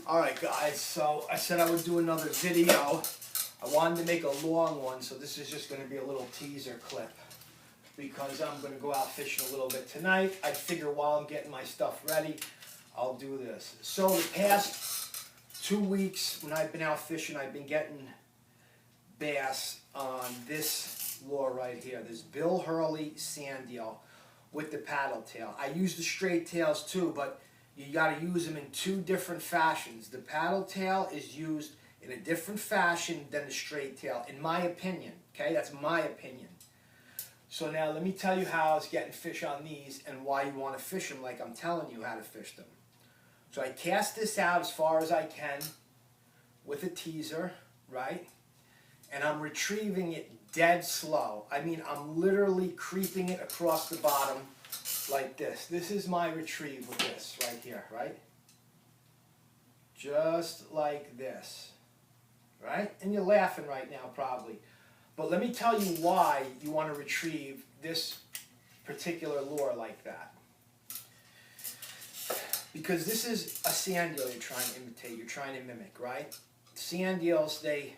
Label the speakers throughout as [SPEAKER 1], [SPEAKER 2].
[SPEAKER 1] Alright guys, so I said I would do another video. I wanted to make a long one, so this is just going to be a little teaser clip. Because I'm going to go out fishing a little bit tonight. I figure while I'm getting my stuff ready, I'll do this. So the past 2 weeks when I've been out fishing, I've been getting bass on this lure right here. This Bill Hurley sand eel with the paddle tail. I use the straight tails too, but you got to use them in two different fashions. The paddle tail is used in a different fashion than the straight tail, in my opinion. Okay, that's my opinion. So now let me tell you how I was getting fish on these and why you want to fish them like I'm telling you how to fish them. So I cast this out as far as I can with a teaser, right? And I'm retrieving it dead slow. I mean, I'm literally creeping it across the bottom like this. This is my retrieve with this right here, right? Just like this, right? And you're laughing right now probably. But let me tell you why you want to retrieve this particular lure like that. Because this is a sand eel you're trying to imitate, you're trying to mimic, right? Sand eels, they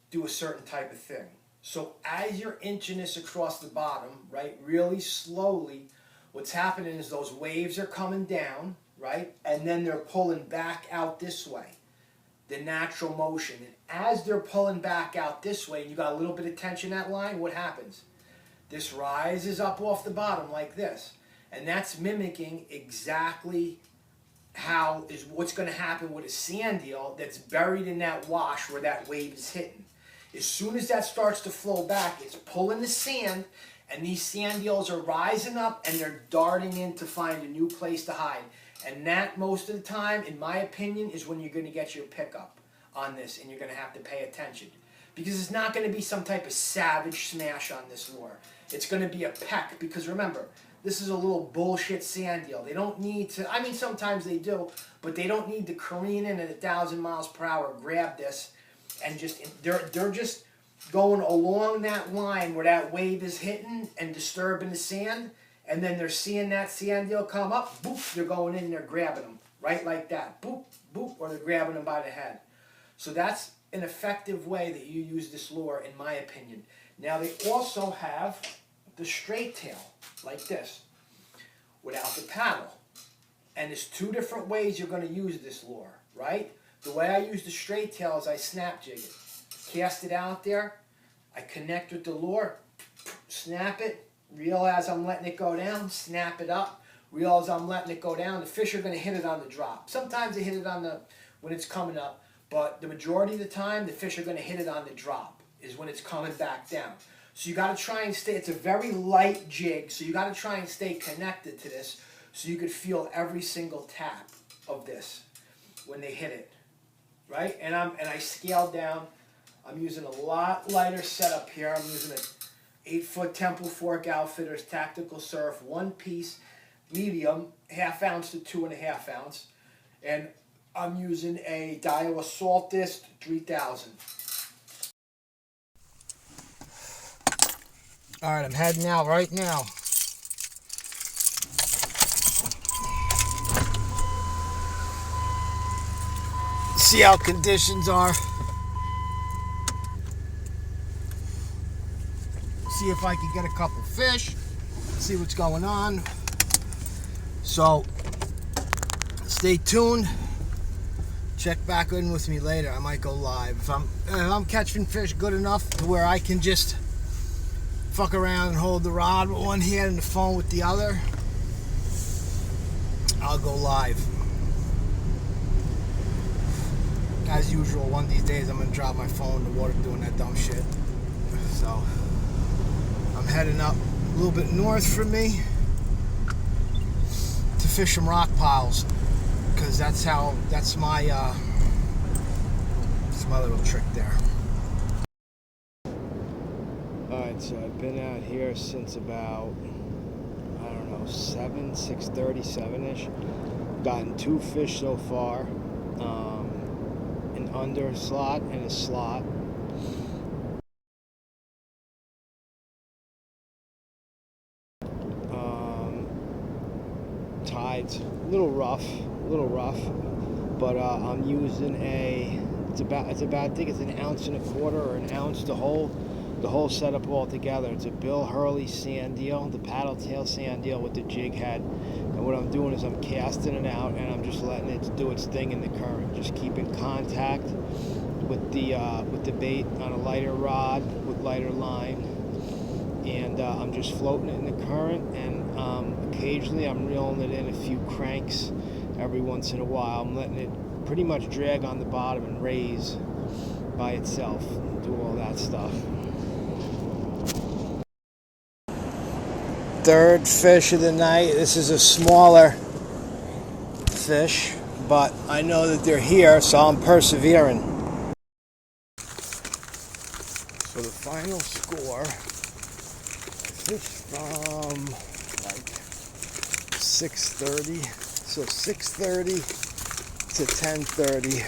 [SPEAKER 1] do a certain type of thing. So as you're inching this across the bottom, right, really slowly, what's happening is those waves are coming down, right, and then they're pulling back out this way, the natural motion. And as they're pulling back out this way, and you got a little bit of tension in that line, what happens? This rises up off the bottom like this. And that's mimicking exactly what's going to happen with a sand eel that's buried in that wash where that wave is hitting. As soon as that starts to flow back, it's pulling the sand, and these sand eels are rising up and they're darting in to find a new place to hide. And that, most of the time, in my opinion, is when you're going to get your pickup on this, and you're going to have to pay attention. Because it's not going to be some type of savage smash on this lure. It's going to be a peck, because remember, this is a little bullshit sand eel. They don't need to, I mean, sometimes they do, but they don't need to careen in at 1,000 miles per hour, grab this, and just, they're just going along that line where that wave is hitting and disturbing the sand, and then they're seeing that sand eel come up, boop, they're going in and they're grabbing them, right like that, boop, boop, or they're grabbing them by the head. So that's an effective way that you use this lure, in my opinion. Now they also have the straight tail, like this, without the paddle. And there's two different ways you're going to use this lure, right? The way I use the straight tail is I snap jig it. Cast it out there, I connect with the lure, snap it, realize I'm letting it go down, snap it up, realize I'm letting it go down. The fish are going to hit it on the drop. Sometimes they hit it on when it's coming up, but the majority of the time the fish are going to hit it on the drop, is when it's coming back down. So you got to try and stay, it's a very light jig, so you got to try and stay connected to this so you could feel every single tap of this when they hit it, right? And I scaled down. I'm using a lot lighter setup here. I'm using a 8-foot Temple Fork Outfitters Tactical Surf, 1-piece, medium, 1/2 ounce to 2.5 ounce. And I'm using a Daiwa Salt Disc 3000. Alright, I'm heading out right now. See how conditions are. See if I can get a couple fish. See what's going on. So, stay tuned. Check back in with me later. I might go live. If I'm catching fish good enough to where I can just fuck around and hold the rod with one hand and the phone with the other, I'll go live. As usual, one of these days I'm gonna drop my phone in the water doing that dumb shit. So I'm heading up a little bit north from me to fish some rock piles, because that's my little trick there. Alright, so I've been out here since about, I don't know, 6:30, 7-ish. Gotten 2 fish so far, an under slot and a slot. Tide's a little rough,
[SPEAKER 2] but I'm using it's about I think it's 1.25 ounces or an ounce to hold the whole setup all together. It's a Bill Hurley sand deal, the paddle tail sand deal with the jig head. And what I'm doing is I'm casting it out and I'm just letting it do its thing in the current, just keeping contact with the bait on a lighter rod with lighter line, and I'm just floating it in the current, and occasionally I'm reeling it in a few cranks every once in a while. I'm letting it pretty much drag on the bottom and raise by itself, do all that stuff. Third fish of the night. This is a smaller fish, but I know that they're here, so I'm persevering. So the final score, I fished from like 6:30, so 6:30 to 10:30,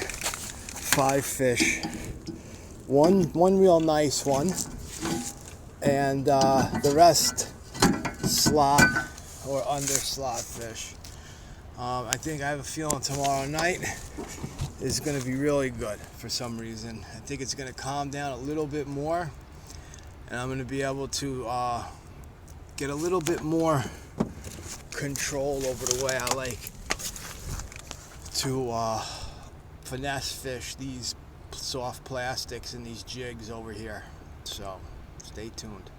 [SPEAKER 2] 5 fish, one real nice one, and the rest slot or under slot fish. I think I have a feeling tomorrow night is going to be really good for some reason. I think it's going to calm down a little bit more, and I'm going to be able to get a little bit more control over the way I like to finesse fish these soft plastics and these jigs over here. So stay tuned.